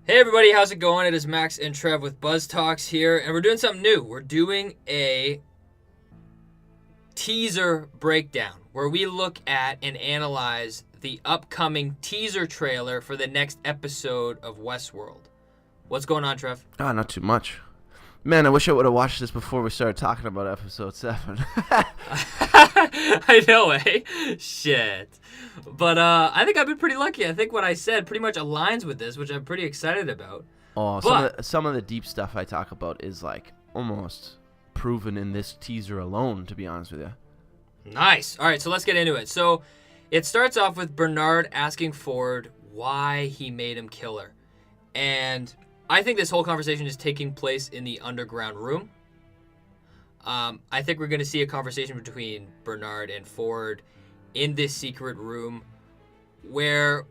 Hey everybody, how's it going? It is Max and Trev with BuzzTox here, and we're doing something new. We're doing a teaser breakdown where we look at and analyze the upcoming teaser trailer for the next episode of Westworld. What's going on, Trev? Not too much. Man, I wish I would have watched this before we started talking about episode 7. I know, eh? Shit. But I think I've been pretty lucky. I think what I said pretty much aligns with this, which I'm pretty excited about. Some of the deep stuff I talk about is like almost proven in this teaser alone, to be honest with you. Nice. All right, so let's get into it. So it starts off with Bernard asking Ford why he made him kill her. And I think this whole conversation is taking place in the underground room. I think we're going to see a conversation between Bernard and Ford in this secret room where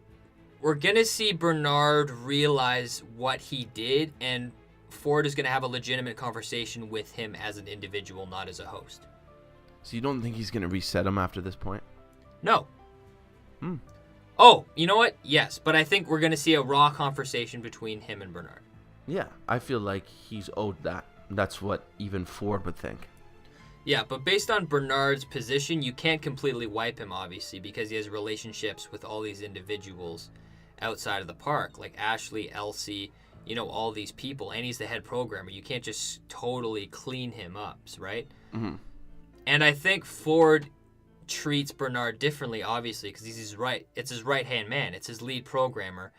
we're going to see Bernard realize what he did, and Ford is going to have a legitimate conversation with him as an individual, not as a host. So you don't think he's going to reset him after this point? No. Oh, you know what? Yes, but I think we're going to see a raw conversation between him and Bernard. Yeah, I feel like he's owed that. That's what even Ford would think. Yeah, but based on Bernard's position, you can't completely wipe him, obviously, because he has relationships with all these individuals outside of the park, like Ashley, Elsie, all these people, and he's the head programmer. You can't just totally clean him up, right? Mm-hmm. And I think Ford treats Bernard differently, obviously, because it's his right-hand man. It's his lead programmer.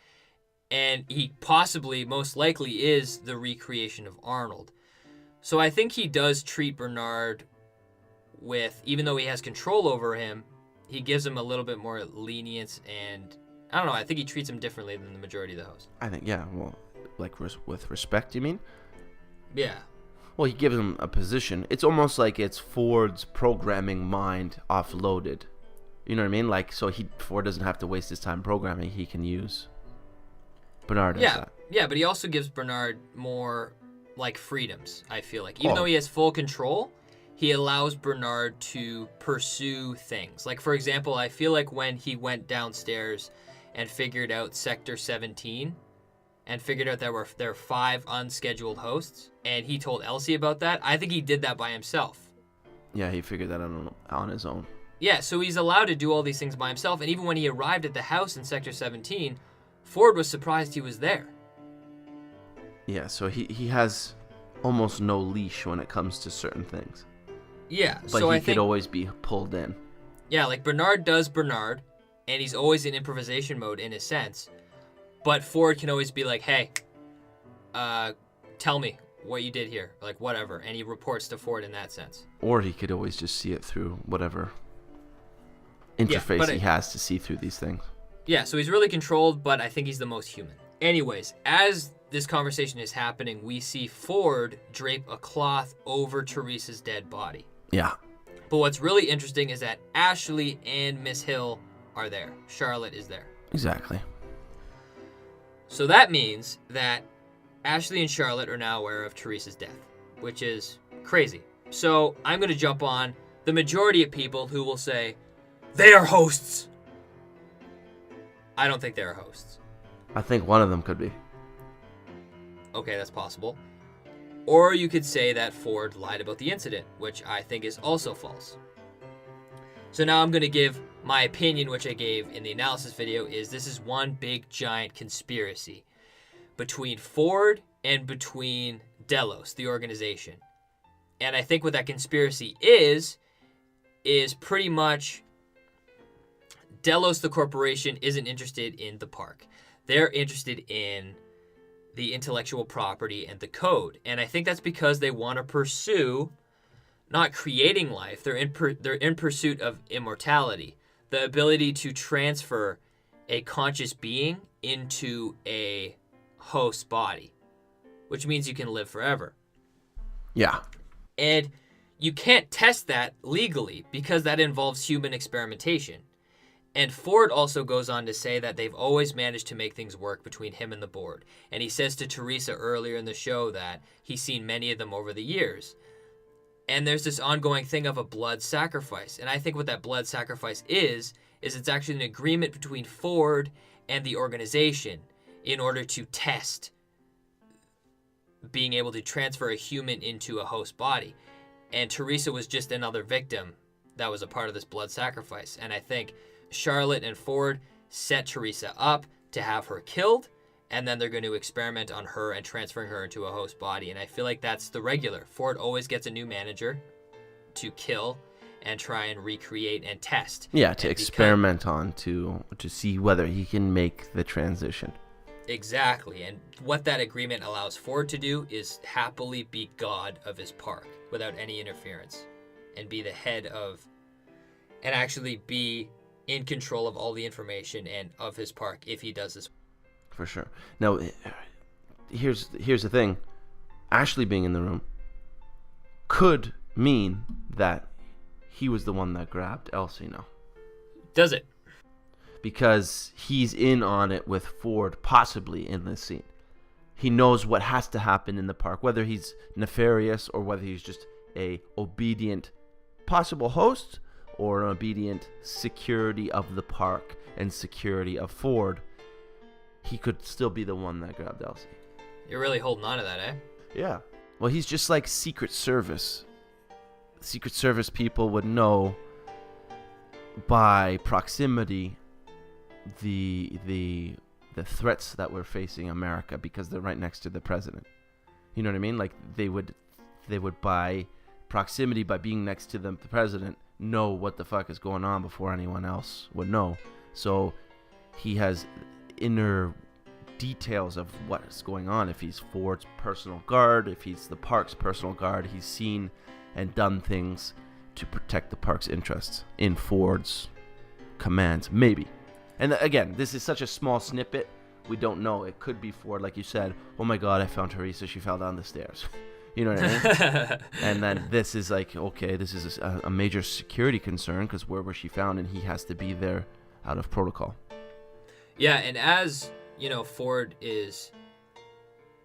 And he possibly, most likely, is the recreation of Arnold. So I think he does treat Bernard with, even though he has control over him, he gives him a little bit more lenience, and I don't know, I think he treats him differently than the majority of the hosts. I think, yeah, well, like with respect, you mean? Yeah. Well, he gives him a position. It's almost like it's Ford's programming mind offloaded. You know what I mean? Like, so Ford doesn't have to waste his time programming. He can use Bernard as that. Yeah, but he also gives Bernard more, like, freedoms, I feel like. Even though he has full control, he allows Bernard to pursue things. Like, for example, I feel like when he went downstairs and figured out Sector 17 and figured out there were 5 unscheduled hosts, and he told Elsie about that, I think he did that by himself. Yeah, he figured that out on his own. Yeah, so he's allowed to do all these things by himself, and even when he arrived at the house in Sector 17, Ford was surprised he was there. Yeah, so he has almost no leash when it comes to certain things. Yeah, but so he I could think, always be pulled in. Yeah, like Bernard does Bernard, and he's always in improvisation mode in a sense. But Ford can always be like, hey, tell me what you did here, like whatever, and he reports to Ford in that sense. Or he could always just see it through whatever interface he has to see through these things. Yeah, so he's really controlled, but I think he's the most human. Anyways, as this conversation is happening, we see Ford drape a cloth over Teresa's dead body. Yeah. But what's really interesting is that Ashley and Miss Hill are there. Charlotte is there. Exactly. So that means that Ashley and Charlotte are now aware of Teresa's death, which is crazy. So I'm going to jump on the majority of people who will say, they are hosts. I don't think they are hosts. I think one of them could be. Okay, that's possible. Or you could say that Ford lied about the incident, which I think is also false. So now I'm going to give my opinion, which I gave in the analysis video, is this is one big giant conspiracy between Ford and between Delos, the organization. And I think what that conspiracy is pretty much Delos, the corporation, isn't interested in the park. They're interested in the intellectual property and the code. And I think that's because they want to pursue not creating life. They're in pursuit of immortality, the ability to transfer a conscious being into a host body, which means you can live forever. Yeah. And you can't test that legally because that involves human experimentation. And Ford also goes on to say that they've always managed to make things work between him and the board. And he says to Teresa earlier in the show that he's seen many of them over the years. And there's this ongoing thing of a blood sacrifice. And I think what that blood sacrifice is it's actually an agreement between Ford and the organization. in order to test being able to transfer a human into a host body. And Teresa was just another victim that was a part of this blood sacrifice. And I think Charlotte and Ford set Teresa up to have her killed, and then they're going to experiment on her and transferring her into a host body. And I feel like that's the regular. Ford always gets a new manager to kill and try and recreate and test. Yeah, to experiment on, to see whether he can make the transition. Exactly. And what that agreement allows Ford to do is happily be god of his park without any interference, and be the head of, and actually be in control of all the information and of his park if he does this. For sure. Now, here's the thing. Ashley being in the room could mean that he was the one that grabbed Elsie now. Does it? Because he's in on it with Ford, possibly in this scene. He knows what has to happen in the park, whether he's nefarious or whether he's just a obedient possible host or an obedient security of the park and security of Ford. He could still be the one that grabbed Elsie. You're really holding on to that, eh? Yeah. Well, he's just like Secret Service. Secret Service people would know by proximity the threats that we're facing America, because they're right next to the president. You know what I mean? Like they would by proximity, by being next to the president, know what the fuck is going on before anyone else would know. So he has inner details of what is going on. If he's Ford's personal guard, if he's the park's personal guard, he's seen and done things to protect the park's interests in Ford's commands, maybe. And again, this is such a small snippet, we don't know. It could be Ford, like you said, oh my god, I found Teresa, she fell down the stairs. You know what I mean? And then this is like, okay, this is a major security concern, because where was she found, and he has to be there out of protocol. Yeah, and as, Ford is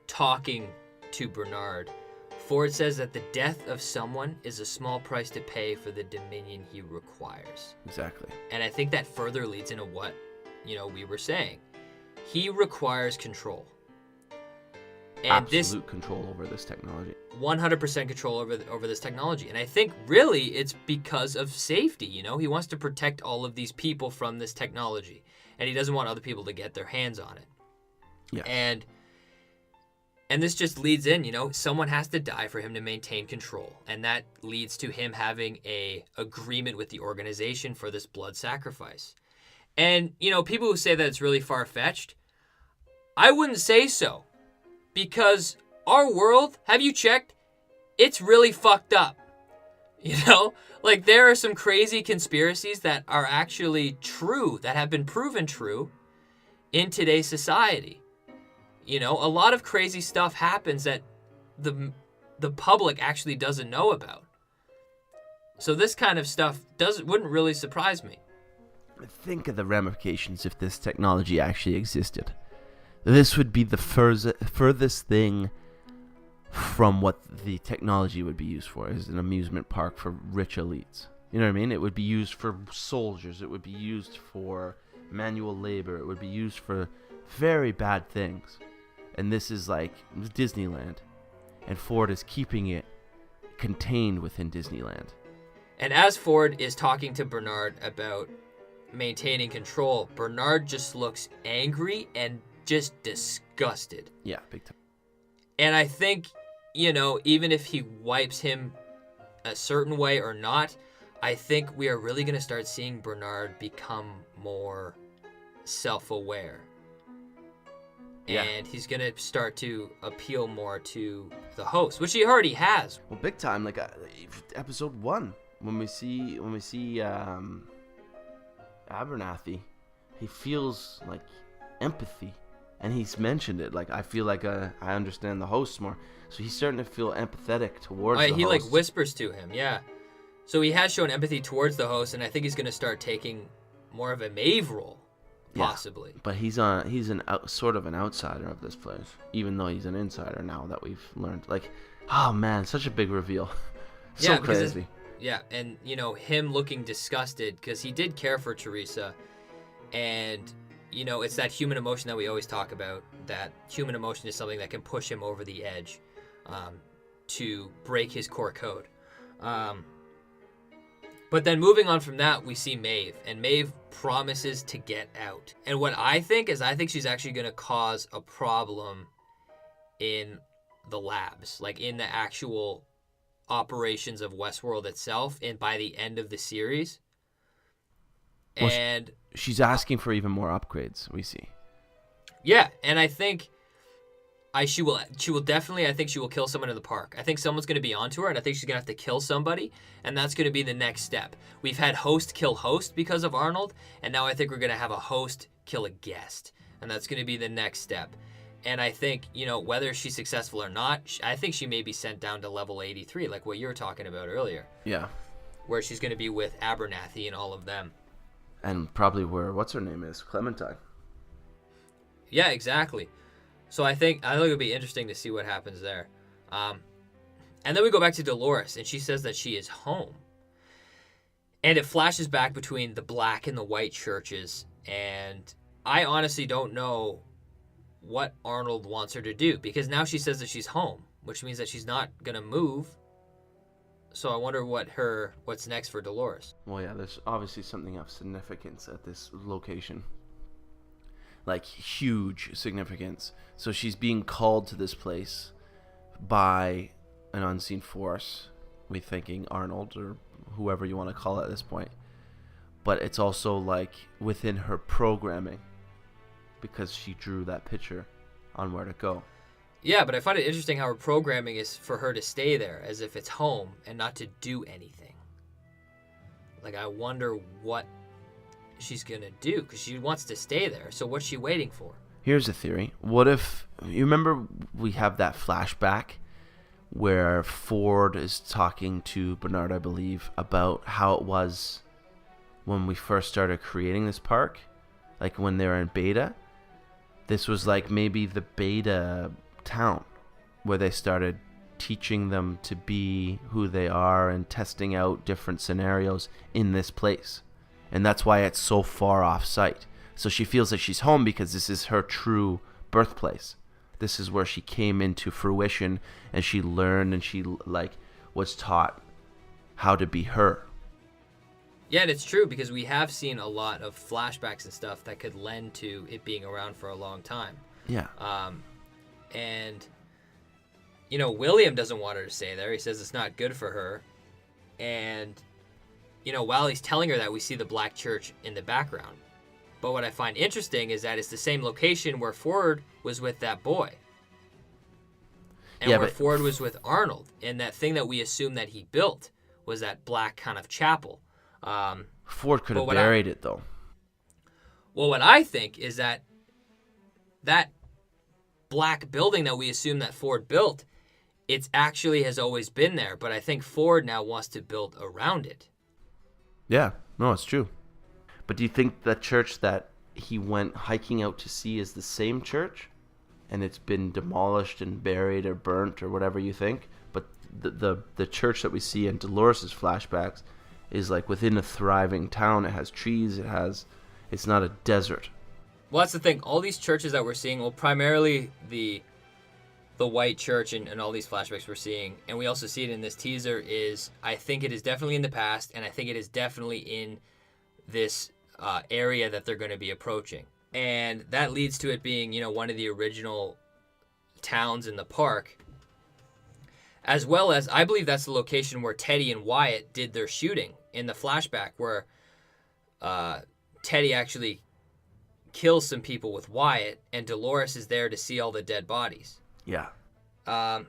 talking to Bernard, Ford says that the death of someone is a small price to pay for the dominion he requires. Exactly. And I think that further leads into what, we were saying. He requires control. And absolute control over this technology. 100% control over this technology. And I think really it's because of safety, He wants to protect all of these people from this technology. And he doesn't want other people to get their hands on it. Yeah. And this just leads in, someone has to die for him to maintain control. And that leads to him having a agreement with the organization for this blood sacrifice. And, people who say that it's really far-fetched, I wouldn't say so. Because our world, have you checked? It's really fucked up. Like there are some crazy conspiracies that are actually true, that have been proven true in today's society. A lot of crazy stuff happens that the public actually doesn't know about. So this kind of stuff wouldn't really surprise me. Think of the ramifications if this technology actually existed. This would be the furthest thing from what the technology would be used for, as an amusement park for rich elites. You know what I mean? It would be used for soldiers. It would be used for manual labor. It would be used for very bad things. And this is like Disneyland. And Ford is keeping it contained within Disneyland. And as Ford is talking to Bernard about maintaining control, Bernard just looks angry and just disgusted. Yeah, big time. And I think, even if he wipes him a certain way or not, I think we are really going to start seeing Bernard become more self-aware. Yeah. And he's going to start to appeal more to the host, which he already has. Well, big time. Like episode 1, when we see Abernathy, he feels like empathy. And he's mentioned it, like, I feel like I understand the host more. So he's starting to feel empathetic towards the host. He, like, whispers to him, yeah. So he has shown empathy towards the host, and I think he's going to start taking more of a Maeve role, possibly. Yeah, but he's sort of an outsider of this place, even though he's an insider now that we've learned. Like, oh, man, such a big reveal. So crazy. Yeah, and, him looking disgusted, because he did care for Teresa, and it's that human emotion that we always talk about. That human emotion is something that can push him over the edge to break his core code. But then moving on from that, we see Maeve, and Maeve promises to get out. And what I think she's actually going to cause a problem in the labs, like in the actual operations of Westworld itself, and by the end of the series. Well, and she's asking for even more upgrades, we see. Yeah, and I think she will definitely, I think she will kill someone in the park. I think someone's going to be onto her, and I think she's going to have to kill somebody, and that's going to be the next step. We've had host kill host because of Arnold, and now I think we're going to have a host kill a guest, and that's going to be the next step. And I think, whether she's successful or not, I think she may be sent down to level 83, like what you were talking about earlier. Yeah. Where she's going to be with Abernathy and all of them. And probably where, what's her name is? Clementine. Yeah, exactly. So I think it'll be interesting to see what happens there. And then we go back to Dolores, and she says that she is home. And it flashes back between the black and the white churches, and I honestly don't know what Arnold wants her to do, because now she says that she's home, which means that she's not going to move. So I wonder what's next for Dolores. Well, yeah, there's obviously something of significance at this location. Like, huge significance. So she's being called to this place by an unseen force. We're thinking Arnold, or whoever you want to call it at this point. But it's also, like, within her programming, because she drew that picture on where to go. Yeah, but I find it interesting how her programming is for her to stay there, as if it's home, and not to do anything. Like, I wonder what she's going to do, because she wants to stay there. So what's she waiting for? Here's a theory. What if, you remember we have that flashback where Ford is talking to Bernard, I believe, about how it was when we first started creating this park, like when they were in beta. This was like maybe the beta town where they started teaching them to be who they are and testing out different scenarios in this place. And that's why it's so far off site. So she feels that she's home because this is her true birthplace. This is where she came into fruition, and she learned, and she was taught how to be her. Yeah, and it's true, because we have seen a lot of flashbacks and stuff that could lend to it being around for a long time. Yeah. And William doesn't want her to stay there. He says it's not good for her. And while he's telling her that, we see the black church in the background. But what I find interesting is that it's the same location where Ford was with that boy. And where Ford was with Arnold. And that thing that we assume that he built was that black kind of chapel. Ford could have buried it, though. Well, what I think is that black building that we assume that Ford built, it actually has always been there. But I think Ford now wants to build around it. Yeah, no, it's true. But do you think the church that he went hiking out to see is the same church? And it's been demolished and buried or burnt or whatever you think? But the church that we see in Dolores' flashbacks is like within a thriving town. It has trees. It's not a desert. Well, that's the thing. All these churches that we're seeing, well, primarily the white church and all these flashbacks we're seeing, and we also see it in this teaser, is I think it is definitely in the past, and I think it is definitely in this area that they're going to be approaching. And that leads to it being, one of the original towns in the park, as well as I believe that's the location where Teddy and Wyatt did their shooting in the flashback, where Teddy actually kills some people with Wyatt, and Dolores is there to see all the dead bodies. Yeah. And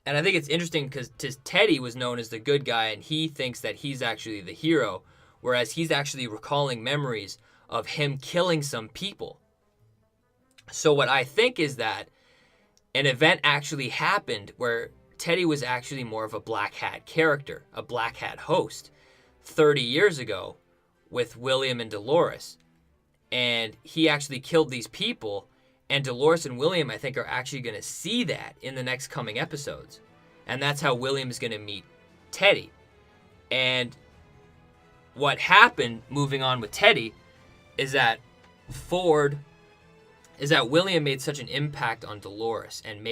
I think it's interesting because Teddy was known as the good guy, and he thinks that he's actually the hero, whereas he's actually recalling memories of him killing some people. So what I think is that an event actually happened where Teddy was actually more of a black hat character, a black hat host, 30 years ago with William and Dolores. And he actually killed these people. And Dolores and William, I think, are actually going to see that in the next coming episodes. And that's how William is going to meet Teddy. And what happened, moving on with Teddy, is that Ford is that William made such an impact on Dolores and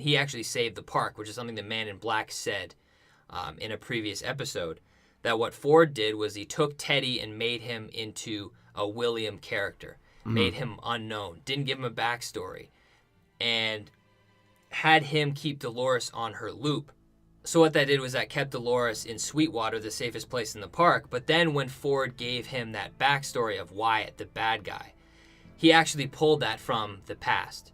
he actually saved the park, which is something the Man in Black said in a previous episode. That what Ford did was he took Teddy and made him into a William character, made him unknown, didn't give him a backstory, and had him keep Dolores on her loop. So what that did was that kept Dolores in Sweetwater, the safest place in the park. But then when Ford gave him that backstory of Wyatt, the bad guy, he actually pulled that from the past.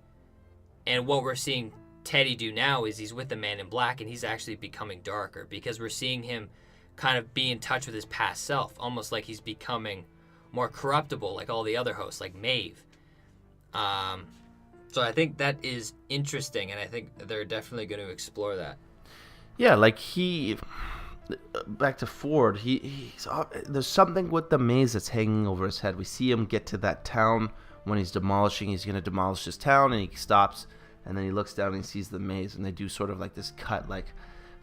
And what we're seeing Teddy do now is he's with the Man in Black, and he's actually becoming darker because we're seeing him kind of be in touch with his past self, almost like he's becoming more corruptible like all the other hosts, like Maeve. So I think that is interesting, and I think they're definitely going to explore that. Yeah, like back to Ford, there's something with the maze that's hanging over his head. We see him get to that town when he's demolishing. He's going to demolish his town, and he stops, and then he looks down and he sees the maze, and they do sort of like this cut, like,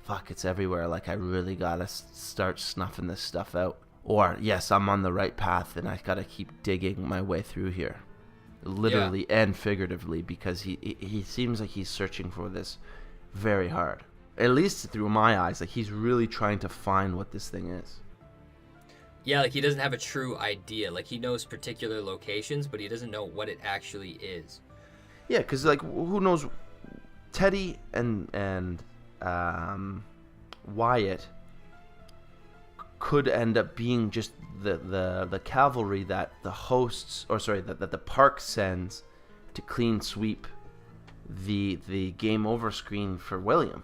fuck, it's everywhere. Like, I really got to start snuffing this stuff out. Or, yes, I'm on the right path, and I got to keep digging my way through here. Literally and figuratively, because he seems like he's searching for this very hard. At least through my eyes, like he's really trying to find what this thing is. Yeah, like he doesn't have a true idea. Like he knows particular locations, but he doesn't know what it actually is. Yeah, because like who knows? Teddy and Wyatt could end up being just the cavalry that the hosts, that the park sends to clean sweep the game over screen for William.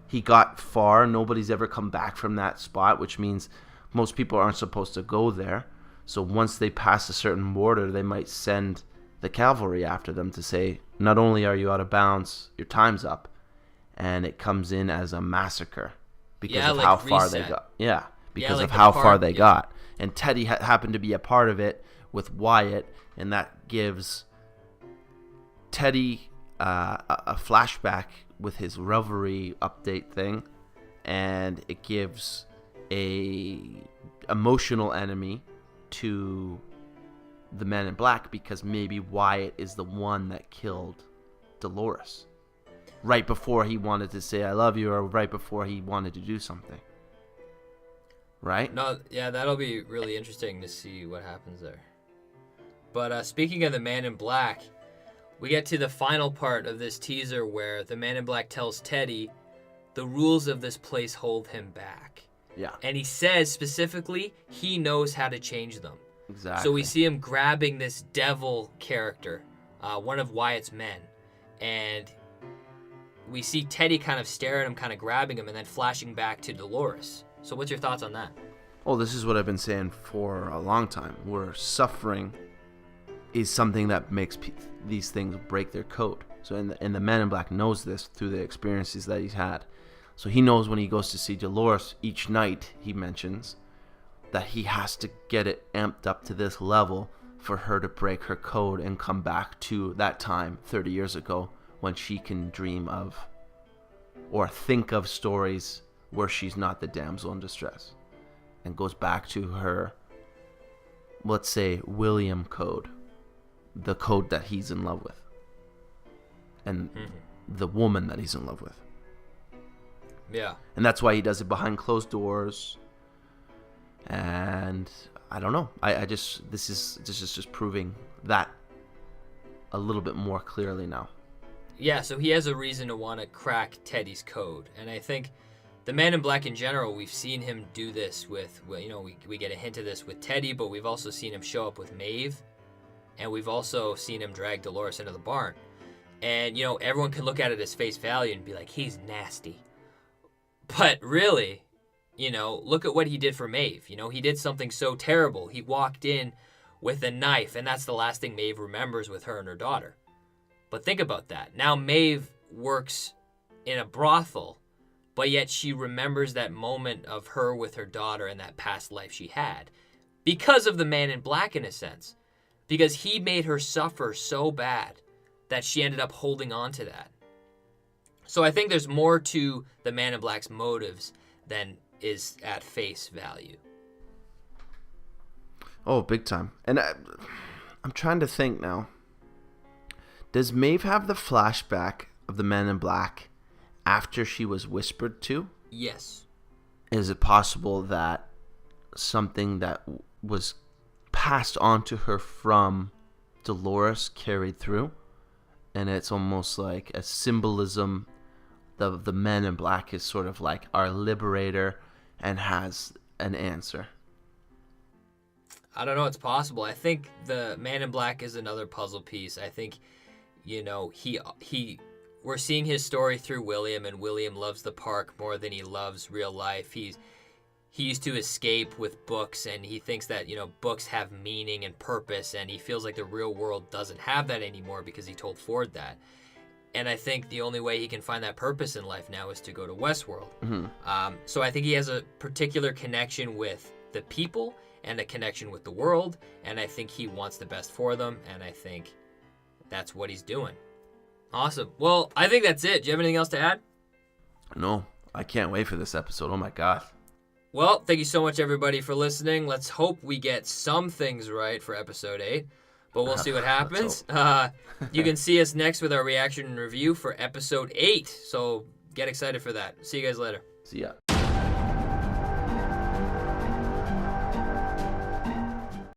He got far. Nobody's ever come back from that spot, which means most people aren't supposed to go there. So once they pass a certain border, they might send the cavalry after them to say, not only are you out of bounds, your time's up. And it comes in as a massacre because of how far they got. Yeah, because of how far they got. And Teddy happened to be a part of it with Wyatt, and that gives Teddy a flashback with his Revelry update thing, and it gives a emotional enemy to the Man in Black because maybe Wyatt is the one that killed Dolores right before he wanted to say I love you, or right before he wanted to do something. Right? No, yeah, that'll be really interesting to see what happens there. But speaking of the Man in Black, we get to the final part of this teaser where the Man in Black tells Teddy the rules of this place hold him back. Yeah. And he says specifically he knows how to change them. Exactly. So we see him grabbing this devil character, one of Wyatt's men, and we see Teddy kind of stare at him, kind of grabbing him, and then flashing back to Dolores. So what's your thoughts on that? Oh, this is what I've been saying for a long time, where suffering is something that makes these things break their code. So and the Man in Black knows this through the experiences that he's had. So he knows when he goes to see Dolores each night, he mentions that he has to get it amped up to this level for her to break her code and come back to that time 30 years ago when she can dream of or think of stories where she's not the damsel in distress, and goes back to her, let's say, William code, the code that he's in love with, and the woman that he's in love with. Yeah. And that's why he does it behind closed doors. And I don't know. This is just proving that a little bit more clearly now. Yeah, so he has a reason to want to crack Teddy's code. And I think the Man in Black in general, we've seen him do this with, we get a hint of this with Teddy, but we've also seen him show up with Maeve. And we've also seen him drag Dolores into the barn. And, everyone can look at it as face value and be like, he's nasty. But really, look at what he did for Maeve. He did something so terrible. He walked in with a knife, and that's the last thing Maeve remembers with her and her daughter. But think about that. Now Maeve works in a brothel, but yet she remembers that moment of her with her daughter and that past life she had. Because of the Man in Black, in a sense. Because he made her suffer so bad that she ended up holding on to that. So I think there's more to the Man in Black's motives than is at face value. Oh, big time. And I'm trying to think now. Does Maeve have the flashback of the Man in Black after she was whispered to? Yes. Is it possible that something that was passed on to her from Dolores carried through? And it's almost like a symbolism. The Man in Black is sort of like our liberator and has an answer. I don't know. It's possible. I think the Man in Black is another puzzle piece. I think, we're seeing his story through William, and William loves the park more than he loves real life. He used to escape with books, and he thinks that, books have meaning and purpose, and he feels like the real world doesn't have that anymore because he told Ford that. And I think the only way he can find that purpose in life now is to go to Westworld. Mm-hmm. So I think he has a particular connection with the people and a connection with the world, and I think he wants the best for them, and I think that's what he's doing. Awesome. Well, I think that's it. Do you have anything else to add? No, I can't wait for this episode. Oh my God. Well, thank you so much, everybody, for listening. Let's hope we get some things right for episode 8, but we'll see what happens. You can see us next with our reaction and review for episode 8, so get excited for that. See you guys later. See ya.